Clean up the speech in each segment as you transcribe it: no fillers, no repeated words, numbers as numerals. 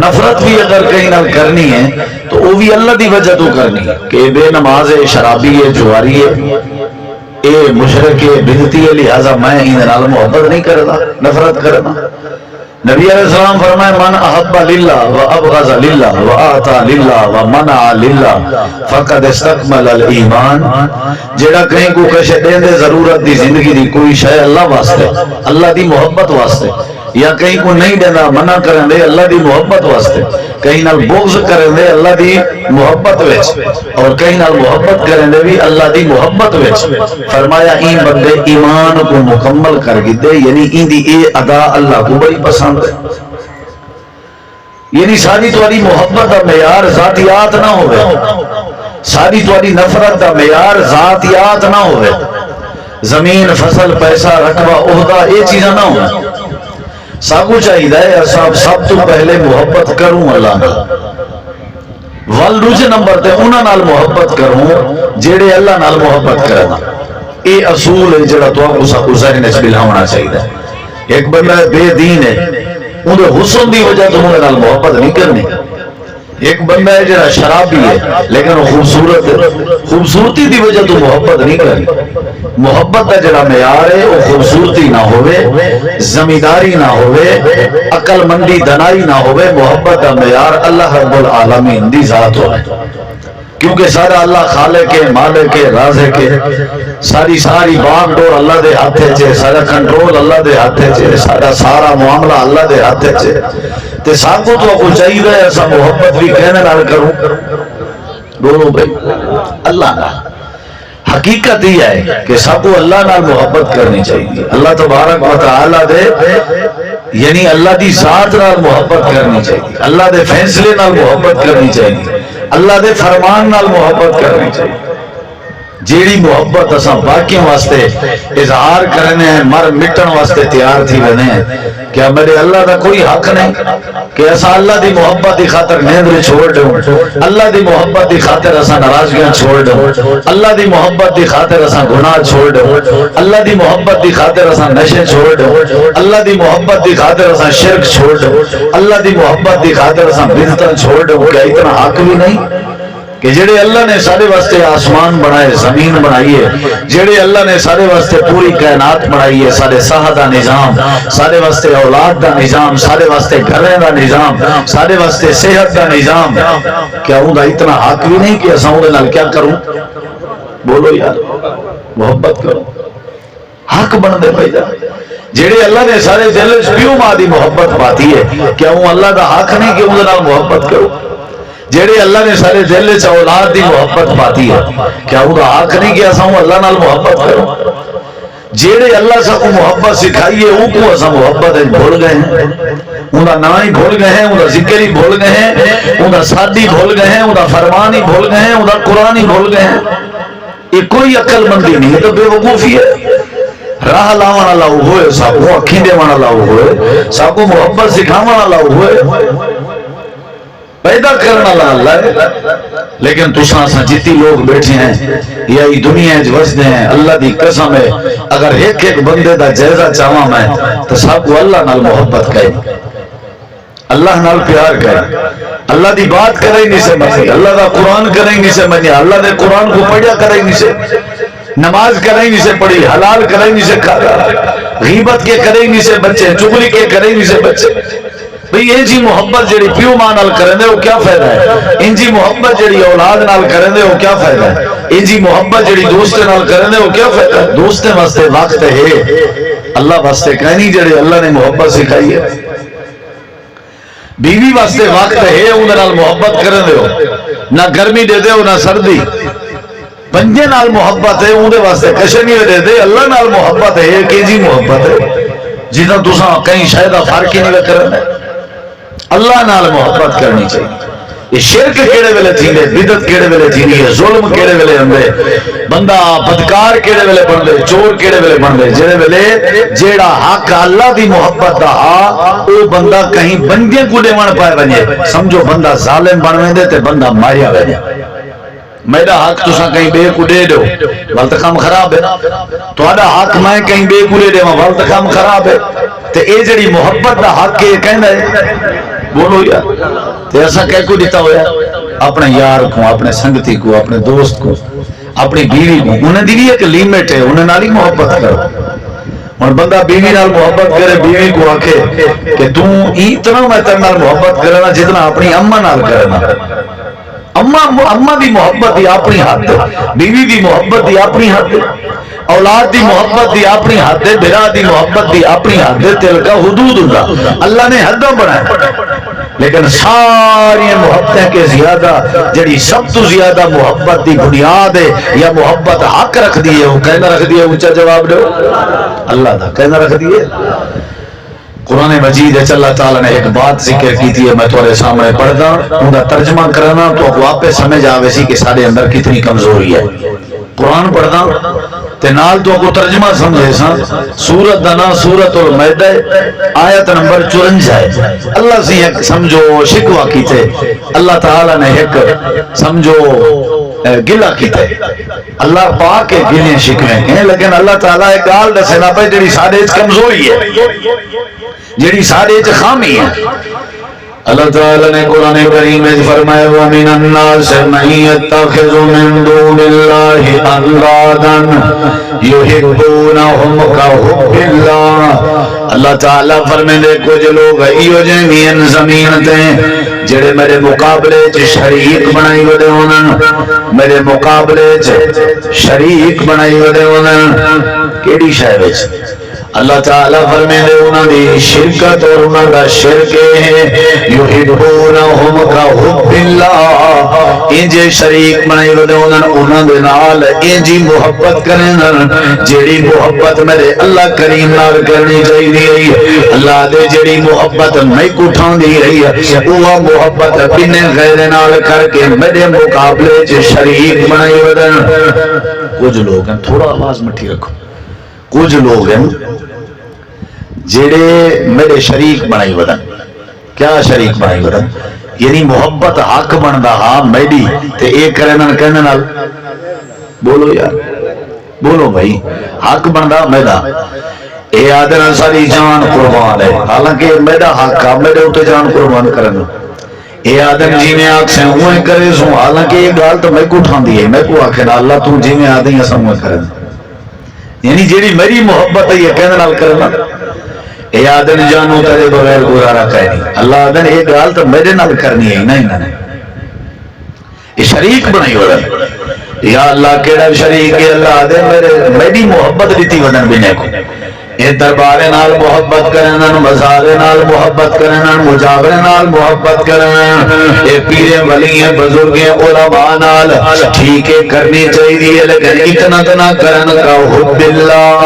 نفرت بھی اگر کہیں نہ کرنی ہے تو وہ بھی اللہ دی وجہ تو کرنی ہے کہ بے نماز ہے، شرابی ہے، جواری ہے، اے مشرک ہے، بدعتی ہے، لہذا میں ان نال محبت نہیں کرتا، نفرت کرنا۔ نبی علیہ السلام فرمائے من احب للہ و ابغض للہ و اعطى للہ و منع للہ فقد استکمل الایمان۔ جیڑا کہیں کو کشے دیں دے ضرورت دی زندگی دی کوئی شے اللہ واسطے، اللہ دی محبت واسطے، یا کہیں کو نہیں دینا منع کریں دے اللہ دی محبت واسطے، کہیں نال بغض کریں دے اللہ دی محبت وچ، اور کہیں نال محبت کریں دے بھی اللہ دی محبت وچ، فرمایا این بندے ایمان کو مکمل کر گئے، یعنی این دی اے ادا اللہ کو بڑی پسند ہے۔ یعنی ساری تمہاری محبت دا معیار ذاتیات نہ ہوئے، ساری تمہاری نفرت دا معیار ذاتیات نہ ہوئے، زمین فصل پیسہ رقبہ عہدہ یہ چیزاں نہ ہوئے۔ ساکو چاہیے ہے سب تو پہلے محبت کروں اللہ نال، ول دوسرے نمبر تے انہاں نال محبت کروں جیڑے اللہ نال محبت کرنا۔ اے اصول ہے جڑا تو کو ذہن وچ بلاونا چاہیے۔ ایک بندہ بے دین ہے، اون دے حسن دی وجہ تو انہاں نال محبت نہیں کرنی۔ ایک بندہ ہے جڑا شرابی ہے لیکن وہ خوبصورت ہے، خوبصورتی دی وجہ تو محبت نہیں کرنی۔ محبت کا جڑا معیار ہے وہ خوبصورتی نہ ہوئے، زمینداری نہ ہوئے، عقل مندی دنائی نہ ہوئے، محبت کا معیار اللہ رب العالمین دی ذات ہوئے، کیونکہ سارا اللہ خالق ہے، مالک ہے، رازق ہے، ساری باغ ڈور اللہ دے ہاتھے چھے، سارا کنٹرول اللہ دے ہاتھے چھے، سارا معاملہ اللہ دے ہاتھے چھے۔ تے ساکو تو کو چاہیے ایسا محبت بھی کہنے نال کروں دونوں بھائی اللہ نال۔ حقیقت یہ ہے کہ سب کو اللہ نال محبت کرنی چاہیے، اللہ تبارک و تعالی دے یعنی اللہ دی ذات نال محبت کرنی چاہیے، اللہ دے فیصلے نال محبت کرنی چاہیے، اللہ دے فرمان نال محبت کرنی چاہیے۔ جیڑی محبت اساں باقیوں واسطے اظہار کرنے ہیں، مر مٹن واسطے تیار تھی رہنے ہیں، کیا میرے اللہ دا کوئی حق نہیں کہ اساں اللہ دی محبت دی خاطر نیندر چھوڑ دوں، اللہ دی محبت دی خاطر اساں ناراضگیاں چھوڑ دوں، اللہ دی محبت دی خاطر اساں گناہ چھوڑ دوں، اللہ دی محبت دی خاطر اساں نشے چھوڑ دوں، اللہ دی محبت دی خاطر اساں شرک چھوڑ دوں، اللہ دی محبت دی خاطر اساں بدعتاں چھوڑ دوں۔ کیا اتنا حق بھی نہیں کہ جڑے اللہ نے سارے واسطے آسمان بنائے، زمین بنائی ہے، جڑے اللہ نے سارے واسطے پوری کائنات بنائی ہے، سارے ساہ دا نظام، سارے واسطے اولاد دا نظام، سارے واسطے گھریں دا نظام، سارے واسطے صحت دا نظام، کیا ان دا اتنا حق بھی نہیں کہ اساں دے نال کیا کروں؟ بولو یار محبت کرو، حق بن دے بھائی جان۔ جڑے اللہ نے سارے دل وچ پیو ماں دی محبت پاتی ہے، کیا وہ اللہ دا حق نہیں کہ ان دے نال محبت کرو؟ جیڑے اللہ نے سارے دل وچ اولاد دی محبت پاتی ہے، کیا وہ حق نہیں کہ اساں اللہ نال محبت کرو؟ جیڑے اللہ سا کو محبت سکھائی ہے ان کو اساں محبت بھول گئے ہیں، انہاں نام ہی بھول گئے ہیں، انہاں ذکر ہی بھول گئے ہیں، انہاں سادی بھول گئے ہیں، انہاں فرمان ہی بھول گئے ہیں، انہاں قرآن ہی بھول گئے ہیں۔ یہ کوئی عقل مندی نہیں، تو بے وقوفی ہے۔ راہ لاون والا ہوئے، سب کو اکھیں دیون والا ہوئے، سب کو محبت سکھاون والا ہوئے، پیدا کرنا اللہ ہے۔ لیکن تساں سا جتی لوگ بیٹھے ہیں یا ای دنیا وچ وسدے ہیں، اللہ دی قسم ہے اگر ایک ایک بندے دا جائزہ چاہواں میں تو سب کو اللہ نال محبت کرے، اللہ نال پیار کرے، اللہ دی بات کرے نہیں سے منی، اللہ دا قرآن کرے نہیں سے منی، اللہ دے قرآن کو پڑھیا کرے نہیں سے، نماز کرے نہیں سے پڑھی، حلال کرے نہیں سے کھا، غیبت کے کرے نہیں سے بچے، چغلی کے کرے نہیں سے بچے۔ بھئی یہ جی محبت جڑی پیو ماں نال کرن دے وہ کیا فائدہ ہے؟ ان جی محبت جڑی اولاد نال کرن دے وہ کیا فائدہ ہے؟ ان جی محبت جڑی دوست نال کرن دے وہ کیا فائدہ ہے؟ دوست واسطے وقت ہے، اللہ واسطے کہیں نہیں جڑے اللہ نے محبت سکھائی ہے۔ بیوی واسطے وقت ہے، ان نال محبت کرن دے ہو، نہ گرمی دے دے ہو نہ سردی، بنجے نال محبت ہے، ان دے واسطے کشے نہیں دے دے، اللہ نال محبت ہے، کہ جی محبت ہے جنہاں تساں کہیں شاید فرق ہی نہیں کرن دے۔ اللہ نال محبت کرنی چاہیے۔ یہ شرک کیڑے ویلے تھیندے، بدعت کیڑے ویلے تھیندی ہے، ظلم کیڑے ویلے ہوندے، بندہ بدکار کیڑے ویلے بندے، چور کیڑے ویلے بندے، جڑے ویلے جیڑا حق اللہ دی محبت دا او بندہ کہیں بندے کو دیوان پائے بنے، سمجھو بندہ ظالم بن ویندے تے بندہ ماریا ویندے۔ میرا حق تساں کہیں بے کو دے دو، غلط کام خراب ہے، تہاڈا حق میں کہیں بے کو دے دیواں، غلط کام خراب ہے۔ تے اے جڑی محبت دا حق ہے کہندا ہے بولو یار تے ایسا کہہ کو دیتا ہویا اپنے یار کو اپنے سنگتی کو اپنے دوست کو اپنی بیوی کو انہیں دی بھی ایک لیمٹ ہے انہیں نالی محبت کرو اور بندہ بیوی نال محبت کرے بیوی کو آکھے کہ تو اتنا میں تیرے نال محبت کرنا جتنا اپنی اماں نال کرنا اماں دی محبت دی اپنی حد ہے بیوی دی محبت دی اپنی حد ہے اولاد دی محبت دی اپنی حد ہے برا دی محبت دی اپنی حد ہے تل کا حدود اللہ اللہ نے حداں بنائے لیکن ساری محبتیں کے زیادہ جڑی سب تو زیادہ محبت دی بنیاد ہے یا محبت حق رکھ دیئے وہ کہنا رکھ دیئے اونچا جواب دو اللہ دا کہنا رکھ دیئے قرآن مجید ہے اللہ تعالیٰ نے ایک بات ذکر کی تھی میں تمہارے سامنے پڑھ دا ان کا ترجمہ کرنا تو واپس سمجھ آوے سی کہ سارے اندر کتنی کمزوری ہے قرآن پڑھ دا تے نال تو کو ترجمہ سمجھے سا سورت دنا سورت المائدہ آیت نمبر 54 ہے اللہ سے ایک سمجھو شکوہ کی تھے اللہ تعالیٰ نے ایک سمجھو گلہ کی تھے اللہ پاک کے گلیں شکویں ہیں لیکن اللہ تعالیٰ ایک گال دسے نا پہ جڑی سارے کمزوری ہے جڑی سارے خامی ہے اللہ تعالیٰ نے قرآن کریم میں فرمایا وَمِنَ النَّاسِ مَن يَتَّخِذُ مِن دُونِ اللَّهِ أَندَادًا يُحِبُّونَهُمْ كَحُبِّ اللَّهِ اللہ تعالیٰ فرمائے کچھ لوگ ایو جمین زمین تے جڑے میرے مقابلے چ شریک بنائی ودے ہونن میرے مقابلے چ شریک بنائی ودے ہونن کیڑی شے وچ اللہ تعالیٰ فرمائے انہاں دی شرکت اور انہاں دا شرک ہے یحبونہم کحب اللہ انجے شریک بنائی ودے انہاں دے نال انجی محبت کرن جیڑی محبت میرے اللہ کریم نال کرنی چاہیے اللہ دے جیڑی محبت میں کٹھان دی رہی ہے وہ محبت بنے غیر نال کر کے میرے مقابلے چ شریک بنائی ودے کچھ لوگ ہیں تھوڑا آواز مٹھی رکھو کچھ لوگ ہیں جڑے میرے شریک بنائی ودن کیا شریک بنائی ودن یعنی محبت حق بندا ہاں میری تے ایک کرنا کہنے نال بولو یار بولو بھائی حق بندا میرا اے آدھنا ساری جان قربان ہے حالانکہ میرا حق ہے میرے اٹھے جان قربان کرنا اے آدم جی میں آکھ سے ہوئے کرے سوں حالانکہ یہ گال تو میں کو اٹھان دیئے میں کو آکھنا اللہ تو جی میں آدھیں ایسا ہوئے کرنا یعنی جیڑی میری محبت ہے یہ کہنے نال کرنا اے آدن جانو تیرے بغیر گزارا کہہ نہیں اللہ آدن ایک گال تو میرے نال کرنی ہے نہیں نہیں یہ شریک بنائی ودن یا اللہ کیڑا شریک ہے اللہ آدن میری محبت دیتی ودن بنے کو یہ دربارے نال محبت کرنا مزارے نال محبت کرنا مجاورے نال محبت کرنا یہ پیرے ولی ہیں بزرگ ہیں علماء نال ٹھیک ہے کرنی چاہیے لیکن اتنا تنا کرن کا حب اللہ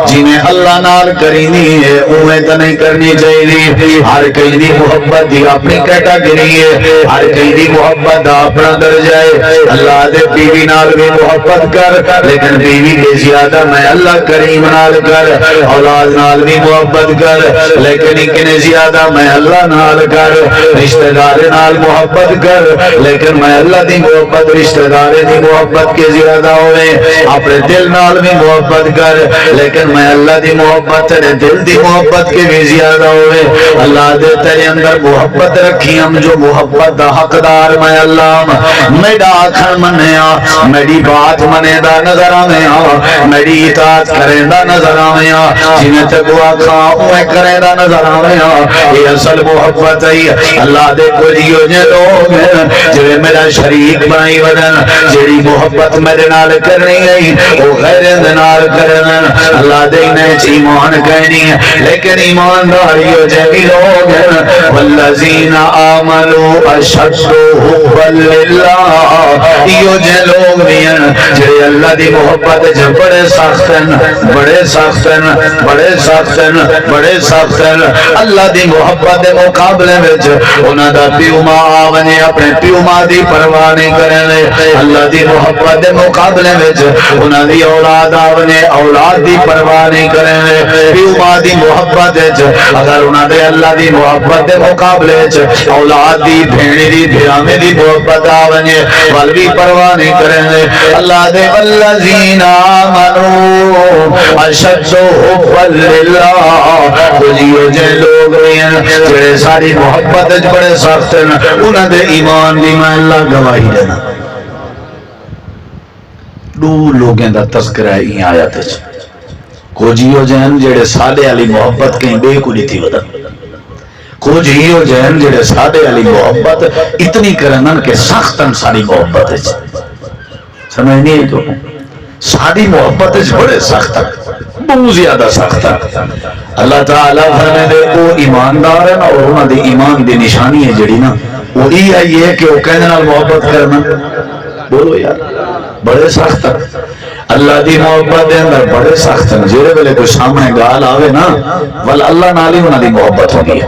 جنہیں اللہ نال کرینی ہے اوہیں تو نہیں کرنی چاہیے ہر کئی دی محبت دی اپنی کیٹاگری ہے ہر کئی دی محبت دا اپنا درجہ ہے اللہ دے بیوی نال بھی محبت کر لیکن بیوی کے زیادہ میں اللہ کریم نال کر اولاد نال بھی محبت کر لیکن اتنے زیادہ میں اللہ نال کر رشتہ دار نال محبت کر لیکن میں اللہ دی محبت رشتہ دار دی محبت کے زیادہ ہوئے اپنے دل نال بھی محبت کر لیکن میں اللہ دی محبت تیرے دل دی محبت کے بھی زیادہ ہوئے اللہ دے تیرے اندر محبت رکھی ہم جو محبت دا حقدار میں اللہ میڈا آکھن منیا میری بات منے دا نظر آمیا میری اطاعت کریں دا نظر آمیا جنہیں تکو آکھا اوہ کریں دا نظر آمیا یہ اصل محبت ہے اللہ دے کوئی جے لوگ ہیں جو میرا شریک بنائی ودن جیڑی محبت میرے نال کرنی گئی وہ غیر نال کرنا اللہ دے انہیں ایمان کہنی ہے لیکن ایمانداریوں جیمی لوگ ہیں والذین آمنوا اشد حبا للہ یہ جے لوگ بھی ہیں جے اللہ دی محبت جو بڑے سختن بڑے سختن بڑے سختن بڑے سختن اللہ دی محبت دے مقابلے میں انہاں دا پیو ماں آونے اپنے پیو ماں دی پرواہ نہیں کرنے اللہ دی محبت دے مقابلے میں انہاں دی اولاد آونے اولاد دی پرواہ نہیں کریں پیو ماں دی محبت اگر انہاں دے اللہ دی محبت دے مقابلے اولاد دی بھیڑی دی بھیامے دی محبت آونے وال بھی پرواہ نہیں کریں اللہ دے والذین آمنوا اشد حبا للہ کجیو جے لوگ جڑے ساری محبت بڑے سخت ہیں انہاں دے ایمان دی میں اللہ گواہی دینا دو لوگیں دا تذکرہ ہی آیت ہے کجیو جن جڑے سادے علی محبت کہیں بے کو نہیں تھی ودا کجیو جن جڑے سادے علی محبت اتنی کرنن کہ سختن ساری محبت ہے سمجھ نہیں تو ساری محبت بڑے سخت بہت زیادہ سخت اللہ تعالیٰ فرمائے دے وہ ایماندار ہیں اور انہوں دی ایمان دی نشانی ہے جڑی نا وہ یہ ہے کہ وہ کہنے نال محبت کرنا بولو یار بڑے سخت اللہ دی محبت دے اندر بڑے سخت ہیں جیرے ویلے کوئی سامنے گال آوے نا ول اللہ نالی انہوں دی محبت ہوگی ہے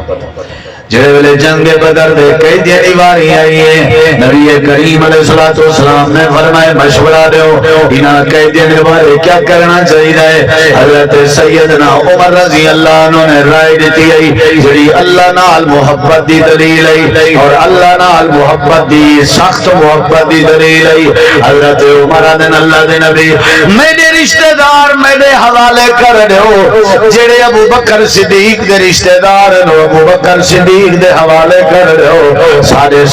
جڑے ویلے جنگ بدر دے کئی دیڑی واری آئی ہے نبی کریم علیہ السلام نے فرمائے مشورہ دیو انہاں کئی دیڑی واری کیا کرنا چاہیے حضرت سیدنا عمر رضی اللہ عنہ نے رائے دیتی ہے جڑی اللہ نال محبت دی دلیل ہے اور اللہ نال محبت دی سخت محبت دی دلیل ہے حضرت عمر نے اللہ دے نبی میرے رشتہ دار میرے حوالے کر دیو جڑے ابو بکر صدیق دے رشتہ دار نو ابو بکر صدیق دے حوالے کر رہے ہو سارے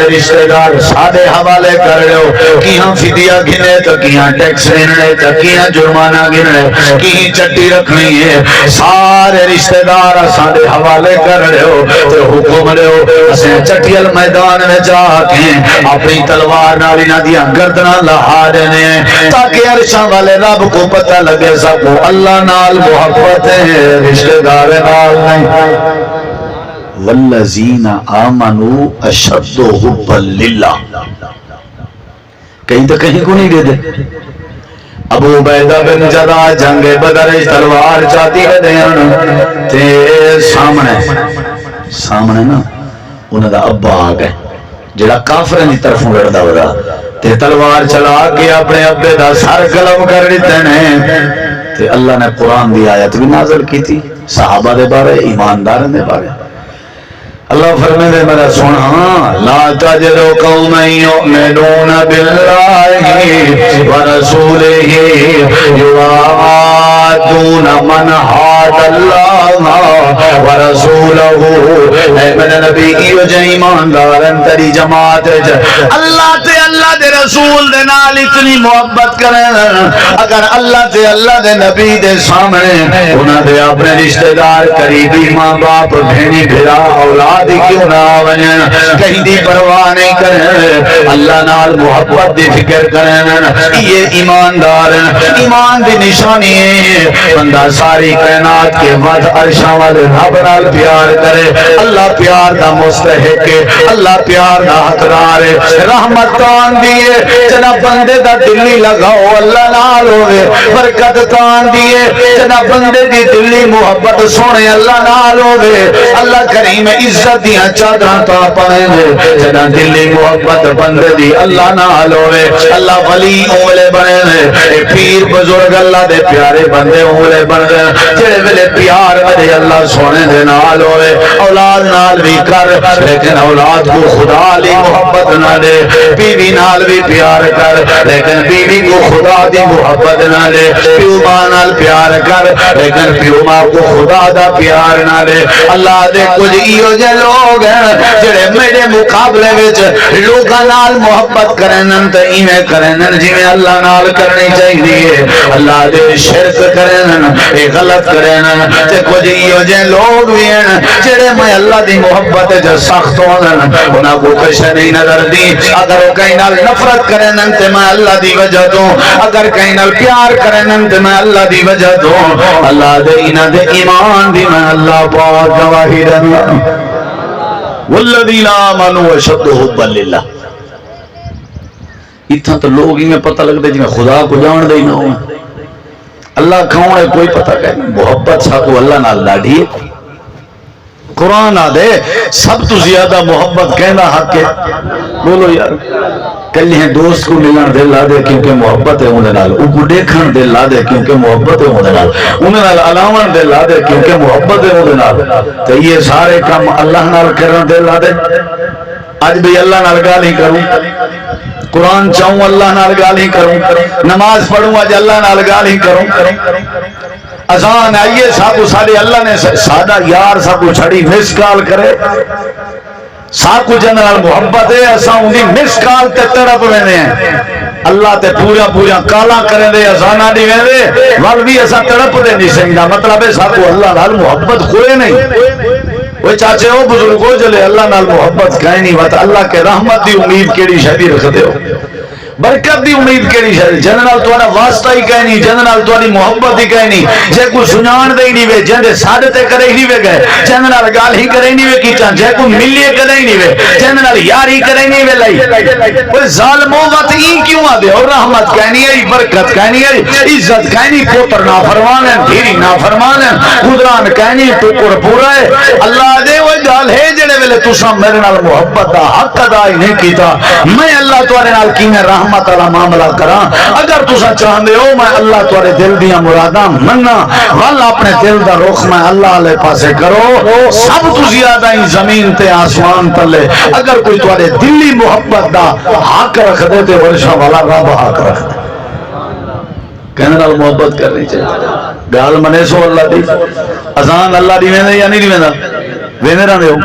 رشتہ دار سارے حوالے کر رہے ہو کیاں فدیہ گنے تو کیاں ٹیکس لینے تو کیاں جرمانہ گنے کیاں چٹی رکھنی ہے سارے رشتہ دار سارے حوالے کر رہے ہو تو حکم رہے ہو اسے چٹیل میدان میں جا کے اپنی تلوار نالی نہ دیا گردنا لہا دینے تاکہ عرشاں والے رب کو پتہ لگے سب اللہ نال محبت ہے رشتہ دار نال نہیں والذین آمنوا اشد حبا للہ کہیں تو کہیں کو نہیں دے دے ابو عبیدہ بن جراح جنگ بدر تلوار چاہتی ہے دیان تے سامنے نا انہوں دا ابا آگئے جڑا کافر نہیں طرفوں لڑدا ہوگا تے تلوار چلا کے اپنے ابے دا سر قلم کر دیتے ہیں تے اللہ نے قرآن دی آیت بھی نازل کی تھی صحابہ دے بارے ایماندار دے بارے اللہ فرمائے دے میرا سونا لا تجد قوما یؤمنون باللہ ورسولہ یوادون من حاد اللہ ورسولہ اے میرے نبی ایو جے ایماندارن تری جماعت اللہ تے اللہ دے رسول دے نال اتنی محبت کریں اگر اللہ تے اللہ دے نبی دے سامنے انہاں دے اپنے رشتہ دار قریبی ماں باپ بھینی بھرا اولاد کیوں نہ آویں کہیں دی پرواہ نہیں کریں اللہ نال محبت دی فکر کریں یہ ایماندار ایمان دی نشانی ہے بندہ ساری کائنات کے ود عرشاں والے رب نال پیار کرے اللہ پیار دا مستحق ہے اللہ پیار دا حقدار ہے رحمت تان دیے جنا بندے دا دلی لگاؤ اللہ نال ہوے برکت تان دیے جنا بندے دی دلی محبت سونے اللہ نال ہوے اللہ کریم عزت دیاں چادراں تا پائیں جنا دلی محبت بندے دی اللہ نال ہوے اللہ ولی اولے بنے اے پیر بزرگ اللہ دے پیارے بندے اولے بن گئے جڑے ویلے پیار کرے اللہ سونے دے نال ہوے اولاد نال بھی کر لیکن اولاد کو خدا لی محبت نہ دے بیوی نال بھی پیار کر لیکن بیوی کو خدا دی محبت نہ دے پیو ماں نال پیار کر لیکن پیو ماں کو خدا دا پیار نہ دے اللہ دے کچھ ایو جے لوگ ہیں جڑے میرے مقابلے وچ لوکاں نال محبت کرن تے ایویں کرن جویں اللہ نال کرنی چاہیے اللہ دے شرک کرن اے غلط کرن تے کچھ ایو جے لوگ وی ہیں جڑے میں اللہ دی محبت جو سخت ہون انہاں کو کچھ نہیں نظر دی اگر وہ کہیں نال نفرت کرن تے میں اللہ دی وجہ تو اگر کہیں نال پیار کرن تے میں اللہ دی وجہ تو اللہ دے انہاں دے ایمان دی میں اللہ پاک گواہی دینا والذین آمنوا اشد حبا للہ اتنا تو لوگ ہی میں پتہ لگتا ہے جی میں خدا کو جان دے نہ ہوں اللہ کھاؤں ہے کوئی پتہ کہ محبت سا کو اللہ نال لاڑھی قرآن آدھے سب تو زیادہ محبت کہنا حق ہے. بولو یار. کلی ہیں دوست کو ملن دل لا دے کیونکہ محبت ہے انہیں نال. ان کو دیکھن دل لا دے کیونکہ محبت ہے انہیں نال. انہیں نال علاوان دل لا دے کیونکہ محبت ہے انہیں نال. تو یہ سارے کام اللہ نال کرن دل لا دے. آج بھی اللہ نال گال ہی کروں, قرآن چاہوں اللہ نال گال ہی کروں, نماز پڑھوں آج اللہ نال گال ہی کروں. اذان آئیے ساکو سارے اللہ نے سادہ یار ساکو چھڑی مس کال کرے, ساکو جنرال محبت ہے اساں اندھی مس کال تے تڑپ ویندے ہیں. اللہ تے پورا کالا کریں دے ازانا دی ویندے ول بھی اساں تڑپ دے نہیں سکدا. مطلب ہے ساکو اللہ نال محبت کوئی نہیں. وہ چاچے ہو بزرگو جلے اللہ نال محبت کہیں نہیں وقت اللہ کے رحمت دی امید کیڑی شہدی رکھ دے ہو, برکت دی امید کیڑی شہدی. جنرال تو واسطہ ہی کہیں نہیں, جنرال تو محبت ہی کہیں نہیں. جے کو سنان دے ہی نہیں وے جندے سادے تے کرے ہی نہیں وے گئے, جنرال گال ہی کرے ہی نہیں وے کیچان. جے کو ملیے کرے ہی نہیں وے جنرال یار ہی کرے ہی نہیں وے لائی. وہ ظالموں وقت ہی کیوں آ دے. اور رحمت کہنی ہے, برکت کہنی ہے, عزت کہنی, پوتر نا فرمان ہے, دھیری نا فرمان ہے, خدران کہنی ٹکر پورا ہے. اللہ دے وہ گال ہے جڑے ویلے تساں میرے نال محبت دا حق ادا ہی نہیں کیتا, میں اللہ تواڈے نال کیویں رحمت والا معاملہ کراں. اگر تساں چاہندے ہو میں اللہ تواڈے دل دیاں مراداں مننا, ول اپنے دل دا رخ میں اللہ والے پاسے کرو. سب تو زیادہ ہی زمین تے آسمان تلے اگر کوئی تواڈے دلی محبت دا حق رکھ دے تے ورشا والا رب حق رکھ دے. کہنے نال محبت کرنی چاہیے. گال منے سو اللہ دی. اذان اللہ دی ویندے یا نہیں دی ویندا؟ ویندے نہ دیو.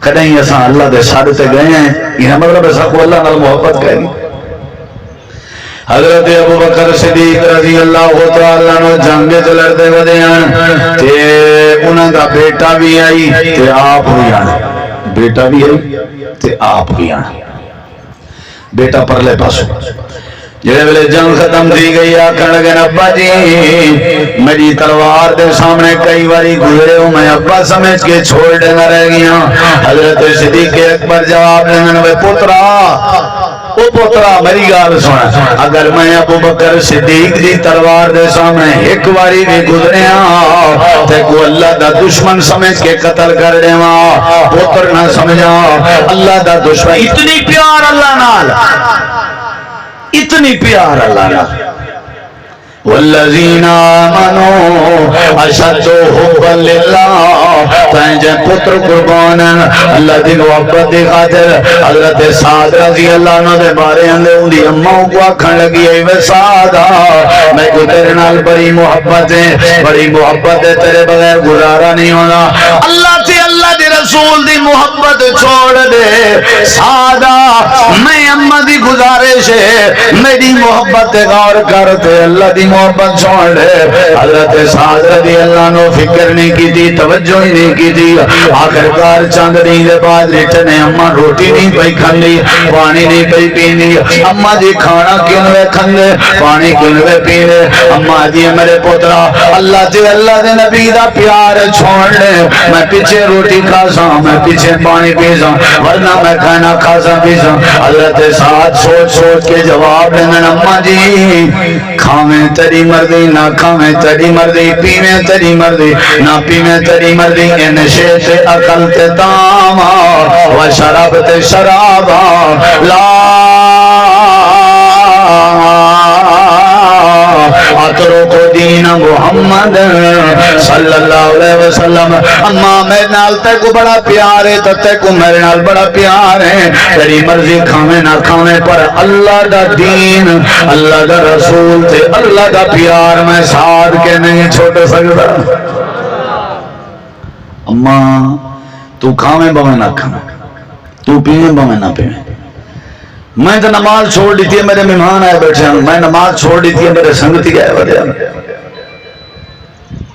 کدیں اساں اللہ دے ساڈے تے گئے ہیں, یہ مطلب ہے ساکو اللہ نال محبت کرنی. حضرت ابو بکر صدیق رضی اللہ تعالی عنہ جنگ تے لڑدے ودے ہیں تے انہاں دا بیٹا بھی آئی تے آپ بھی آنا. بیٹا بھی آئی تے آپ بھی آنا. بیٹا پرلے پاسو جڑے ویلے جنگ ختم تھی گئی آکھن لگے ابا جی میری تلوار دے سامنے کئی باری گزرے ہوں, میں ابا سمجھ کے چھوڑ دینا رہ گیا. حضرت صدیق اکبر جواب دینا وے پترا, او پترا میری گال سنا, اگر میں ابو بکر صدیق دی تلوار دے سامنے ایک باری بھی گزریا تے کو اللہ دا دشمن سمجھ کے قتل کر دیواں. پتر نہ سمجھا اللہ دا دشمن. اتنی پیار اللہ نال, اتنی پیار اللہ نال. والذین آمنوا اشد حبا للہ, تینجے پتر قربان اللہ دی محبت دی خاطر. حضرت سعد رضی اللہ عنہ دے بارے اندے اندی اماں کو آکھن لگی اے وے سعد میں کو تیرے نال بڑی محبت ہے, بڑی محبت ہے, تیرے بغیر گزارا نہیں ہونا. اللہ تے اللہ دے رسول دی محبت چھوڑ دے سعد, میں اماں دی گزارش ہے میری محبت غور کرتے اللہ دی محبت چھوڑ دے. حضرت سعد رضی اللہ عنہ فکر نہیں کی تھی, توجہ ہی نہیں کی تھی. آخرکار چند دن دے بعد لیٹنے اماں روٹی نہیں پئی کھندی, پانی نہیں پئی پیندی. اماں جی کھانا کیوں وے کھندے, پانی کیوں وے پیندے. اماں جی میرے پترا اللہ تے اللہ دے نبی دا پیار چھوڑ دے, میں پیچھے روٹی کھا سا, میں پیچھے پانی پی سا, ورنہ میں کھانا کھا سا پی سا. حضرت سعد سوچ سوچ کے جواب دینا اماں جی کھاویں تیری مرضی نہ کھاویں تیری مرضی, پیویں تیری مرضی نہ پیویں تیری مرضی. اے نشے تے عقل تے تاما و شراب تے شرابا لا اترو کو دین محمد صلی اللہ علیہ وسلم. اما میرے نال تے کو بڑا پیار ہے, تے کو میرے نال بڑا پیار ہے. تیری مرضی کھاویں نہ کھاویں پر اللہ دا دین, اللہ دا رسول تے اللہ دا پیار میں ساتھ کے نہیں چھوڑ سکتا. اما تو کھاویں بویں نہ کھاویں, تو پیویں بویں نہ پیویں. میں تو نماز چھوڑ دیتی ہے, میرے مہمان آئے بیٹھے ہیں, میں نماز چھوڑ دیتی ہے, میرے سنگتی گئے ودے ہیں.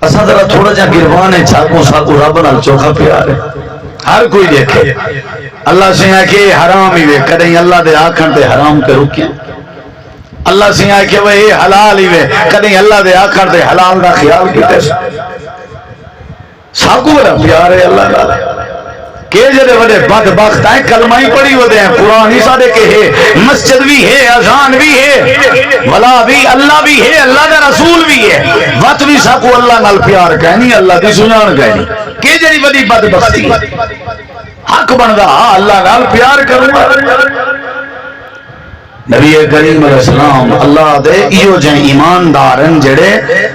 اسا ذرا تھوڑا جا گروان ہے, چاکو ساکو رب نال چوکھا پیار ہے. ہر کوئی دیکھے اللہ سے آکے حرام ہی وے, کدیں اللہ دے آکھن تے حرام کے رکھیں. اللہ سے آکے وہ حلال ہی وے, کدیں اللہ دے آکھن تے حلال دا خیال کیتے. ساکو بڑا پیار ہے اللہ تعالی. کہ جڑے بڑے بدبخت ہیں کلمہ ہی پڑھی ہوتے ہیں، قرآن ہی سارے کے ہے، مسجد بھی ہے، اذان بھی ہے، ولا بھی اللہ بھی ہے، اللہ کا رسول بھی ہے، وقت بھی ساکو اللہ نال پیار کہنی، اللہ کی سنان کہنی، کہ جڑی بڑی بدبختی حق بندا اللہ نال پیار کرنا۔ نبی کریم علیہ السلام اللہ دے ایو جائیں ایماندارن جڑے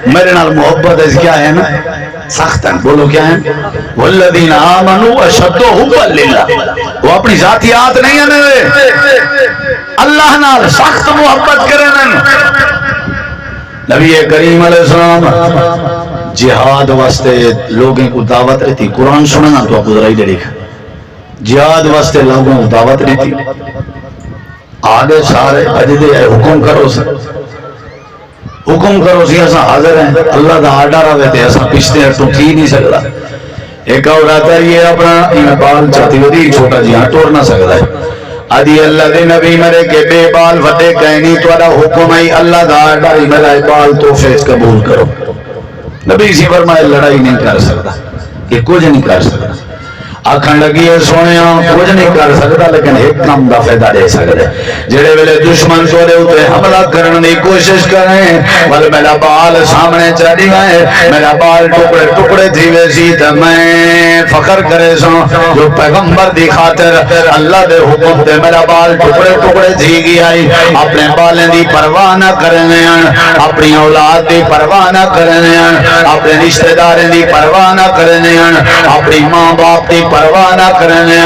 میرے نال محبت ہے کیا ہے نا سخت ہیں، بولو کیا ہیں، والذین آمنوا اشد حبا للہ، وہ اپنی ذاتیات نہیں ہیں، اللہ نال سخت محبت کریں۔ نبی کریم علیہ السلام جہاد واسطے لوگوں کو دعوت رہتی، قرآن سننا تو آپ ذرا ہی دیکھ، جہاد واسطے لوگوں کو دعوت رہتی، آگے سارے اجدے حکم کرو سر، حکم کرو سی ایسا حاضر ہیں، اللہ دا آڈر آوے تھے ایسا پچھتے ہٹوں تھی نہیں سکتا۔ ایک اور آتا ہے یہ اپنا بال چاہتی ہوتی چھوٹا جی ہاں ٹور نہ سکتا ہے، آدھی اللہ دے نبی مرے کے بے بال وڈے کہنی تو ادا حکم ہے اللہ دا آڈر ہی میرا بال تو فیض قبول کرو۔ نبی سی فرمائے لڑائی نہیں کر سکتا، یہ کچھ نہیں کر سکتا، آکھن لگی ہے سونیا کچھ نہیں کر سکتا لیکن ایک کام دا فائدہ دے سکتے، جڑے ویلے دشمن سوڑے ہوتے حملہ کرنے کی کوشش کریں بل میرا بال سامنے چڑھی گئے، میرا بال ٹکڑے ٹکڑے تھی ویسی تو میں فخر کرے سو جو پیغمبر دی خاطر اللہ دے حکم دے میرا بال ٹکڑے ٹکڑے تھی گیا، اپنے بالیں دی پرواہ نہ کرنے، اپنی اولاد دی پرواہ نہ کرنے، اپنے رشتہ داریں دی پرواہ نہ کرنے، اپنی ماں باپ دی پرواہ نہ کرنے،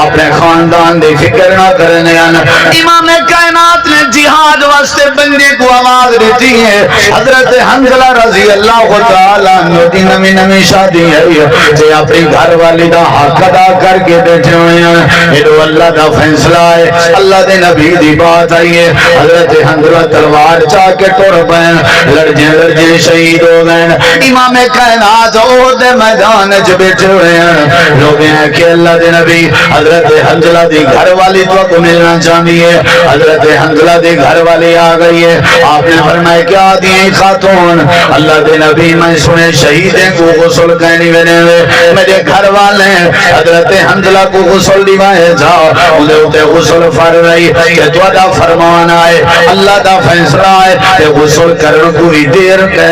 اپنے خاندان دی فکر نہ کرنے۔ امام کائنات نے جہاد واسطے بندے کو آواز دیتی ہے، حضرت حنظلہ رضی اللہ تعالیٰ عنہ دی نمی نمی شادی ہے، جے اپنی گھر والی دا حق ادا کر کے بیٹھے ہوئے ہیں، ایڈو اللہ دا فیصلہ ہے، اللہ دے نبی دی بات آئی ہے، حضرت حنظلہ تلوار چاہ کے ٹور پین لڑجیں شہید ہو گئے، امام کائنات احد دے میدان چ بیٹھے ہوئے ہیں، لوگ ہیں کہ اللہ دے نبی حضرت حنظلہ دی گھر والی تو کو ملنا چاہیے ہے، حضرت حنظلہ دی گھر والی آ گئی ہے، آپ نے فرمایا کیا دیئے خاتون، اللہ دے نبی میں سنے شہیدیں کو غسل کہنی بنے ہوئے، میرے گھر والے حضرت حنظلہ کو غسل دیوائے جاؤ، انہیں ہوتے غسل فر رہی کہ تو دا فرمان آئے، اللہ دا فیصلہ آئے کہ غسل کرن کوئی دیر کہ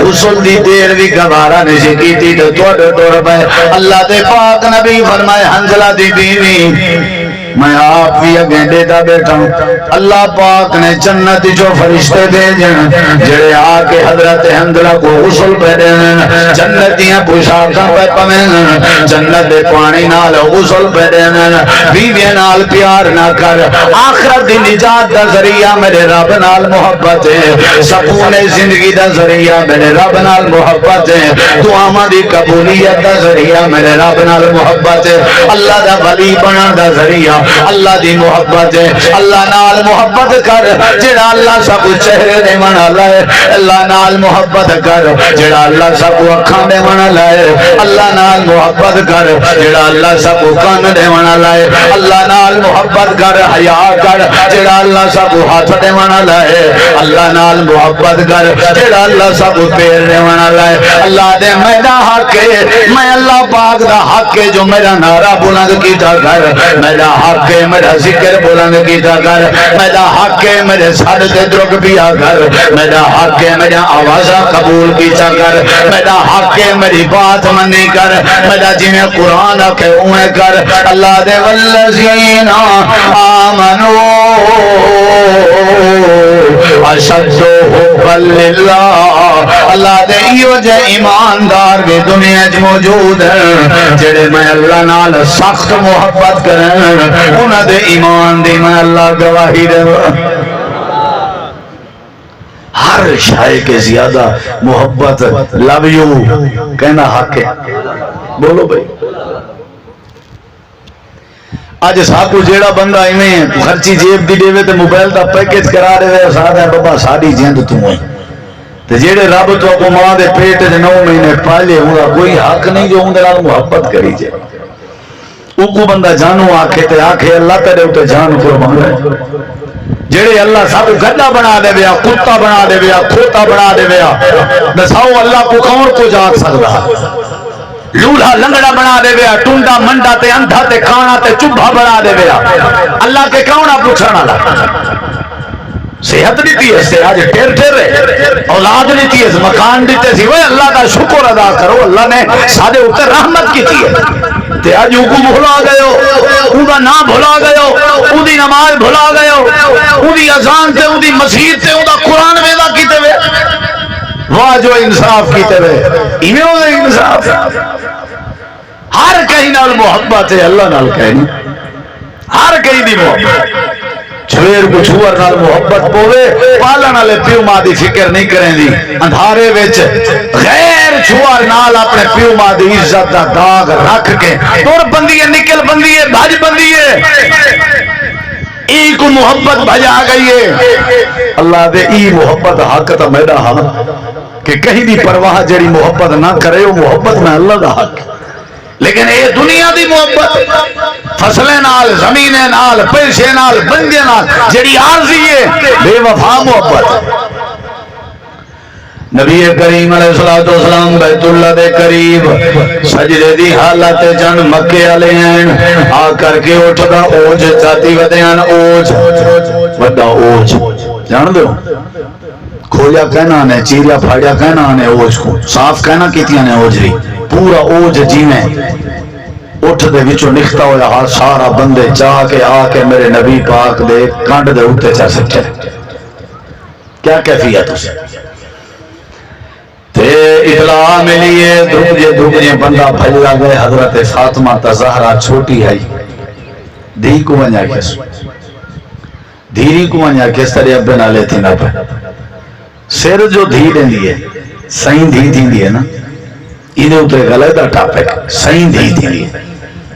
غسل دی دیر بھی گوارا نہیں کی تھی تو ٹور پہ اللہ دے پاک نبی فرمائے حنظلہ دی بیوی میں آپ بھی اگیں دیتا بیٹھا ہوں، اللہ پاک نے جنت جو فرشتے بھیجن جڑے آ کے حضرت حنظلہ کو غسل پہ دین، جنتیاں پوشاکاں پہ پمین، جنت دے پانی نال غسل پہ دین، بیوی نال پیار نہ کر، آخرت دی نجات دا ذریعہ میرے رب نال محبت ہے، سکون زندگی دا ذریعہ میرے رب نال محبت ہے، دعاواں دی قبولیت دا ذریعہ میرے رب نال محبت ہے، اللہ دا ولی بنن دا ذریعہ اللہ دی محبت ہے، اللہ نال محبت کر جڑا اللہ سب چہرے دے منا لائے، اللہ نال محبت کر جڑا اللہ سب اکھاں دے منا لائے، اللہ نال محبت کر جڑا اللہ سب کان دے منا لائے، اللہ نال محبت کر حیا کر جڑا اللہ سب ہاتھ دے منا لائے، اللہ نال محبت کر جڑا اللہ سب پیر دے منا لائے، اللہ دے میرا حق ہے، میں اللہ پاک دا حق ہے جو میرا نعرہ بلند کیتا کر، میرا حق ہے میرا ذکر بلند کیتا کر، میرا حق ہے میرے سر تے درک پیا کر، میرا حق ہے میرا آوازہ قبول کیتا کر، میرا حق ہے میری بات منی کر، میرا جنہیں قرآن کے اوہیں کر، اللہ دے والذین آمنوا اشد حبا للہ، اللہ دے ایو جے ایماندار بھی دنیا جو موجود ہیں جڑے میں اللہ نال سخت محبت کریں انہاں دے ایمان دی میں اللہ گواہی دے، ہر شے کے زیادہ محبت لو یو کہنا حق ہے، بولو بھائی۔ آج ساکو جیڑا بندہ ایویں خرچی جیب دی دیوے تے موبائل دا پیکج کرا رہے ہیں ساتھ ہے بابا ساری جیند تو ہوئی تے جیڑے رب تو کو ماں دے پیٹ دے 9 مہینے پالے ہوندا کوئی حق نہیں جو اندر نال محبت کری جائے، او کو بندہ جانو آکھے تے آکھے اللہ تیرے تے جان قربان ہے، جیڑے اللہ سب گڈا بنا دے ویا، کتا بنا دے ویا، کھوتا بنا دے ویا، دساؤ اللہ کو کون کو جاگ سکتا، لولہ لوسا لنگڑا بنا دے ویا، ٹونڈا منڈا تے اندھا تے کھانا تے چبھا بنا دے ویا، اللہ کے کونہ پوچھنا لگا صحت دیتی ہے سے آج ٹھیر ٹھیر ہے، اولاد دیتی ہے، مکان دیتے سی، وہ اللہ کا شکر ادا کرو، اللہ نے سادے اوپر رحمت کی تھی ہے تے آج اوکو بھولا گئے ہو، اون دا نام بھولا گئے ہو، اون دی نماز بھولا گئے ہو، اون دی اذان تے اون دی مسجد تے اون دا قرآن ویلا کیتے ہوئے، واہ جو انصاف کیتے ہوئے، ایویں ہو گئے انصاف، ہر کہیں نال محبت ہے، اللہ نال کہیں ہر کہیں دی محبت، چھویر کو چھوار نال محبت پوے، پالن والے پیو ماں دی فکر نہیں کریں دی، اندھارے وچ غیر چھوار نال اپنے پیو ماں دی عزت دا داغ رکھ کے تور بندی ہے، نکل بندی ہے، بھاج بندی ہے، ای کو محبت بھجا گئی ہے، اللہ دے ای محبت حق تا میرا حق کہ کہیں دی پرواہ جڑی محبت نہ کرے وہ محبت میں اللہ دا حق، لیکن اے دنیا دی محبت فصلیں نال، زمینیں نال، پیسے نال، بندے نال جڑی عارضی ہے بے وفا محبت۔ نبی کریم علیہ السلام بیت اللہ دے قریب سجدے دی حالت جن مکے والے ہیں، آ کر کے اٹھدا اوج چاتی ودیاں اوج وڈا اوج جان دو، کھولیا کہنا نے، چیریا پھاڑیا کہنا نے، اوج کو صاف کہنا کیتیاں نے، اوجری پورا اوج جینے اٹھ دے وچوں نکھتا ہویا سارا بندے چاہ کے آ کے میرے نبی پاک دے کانڈ دے اوتے چا سکتے، کیا کیفیت اسے تے اطلاع ملیے دھوجے بندہ بھجا گئے، حضرت فاطمہ تا زہرا چھوٹی ہے، دھی کو ونجا کس دھیری کو ونجا کس طرح ابن آلے تھی نہ پہ سر جو دھی دیں دیئے سائن دھی تھی دیئے نا، انہیں اترے گلے دا ٹاپک سائن دھی تھی دیئے،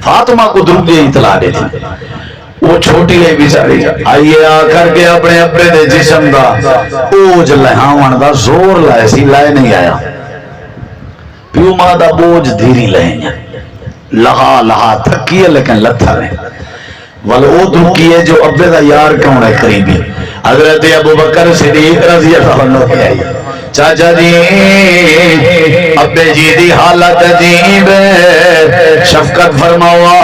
فاطمہ کو دھوجے اطلاع دے تھی، وہ چھوٹی ہے بیچاری، آئیے آ کر کے اپنے اپنے دے جسم دا اوج لہاون دا زور لائے سی، لائے نہیں آیا، پیو ماں دا بوجھ دھیری لہیں لہا تھکی ہے لیکن لتھا رہے، ولو دھکی ہے جو ابے دا یار کون ہے قریبی، حضرت ابو بکر صدیق رضی اللہ عنہ ہے، چاچا جی ابے جی دی حالت عجیب ہے، شفقت فرماوا،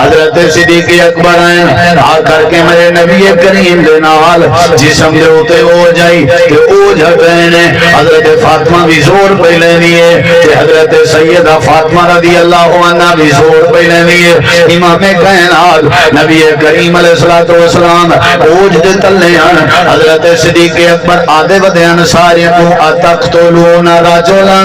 حضرت صدیق اکبر ہیں، آ کر کے میرے نبی کریم دے نال جسم دے ہوتے ہو جائی کہ او جھٹینے، حضرت فاطمہ بھی زور پہ لینی ہے کہ حضرت سیدہ فاطمہ رضی اللہ عنہ بھی زور پہ لینی ہے، امام کائنات نبی کریم علیہ السلام اوج دے تلے ہیں، حضرت صدیق اکبر آدھے ودیان سارے کو تقتلون رجلا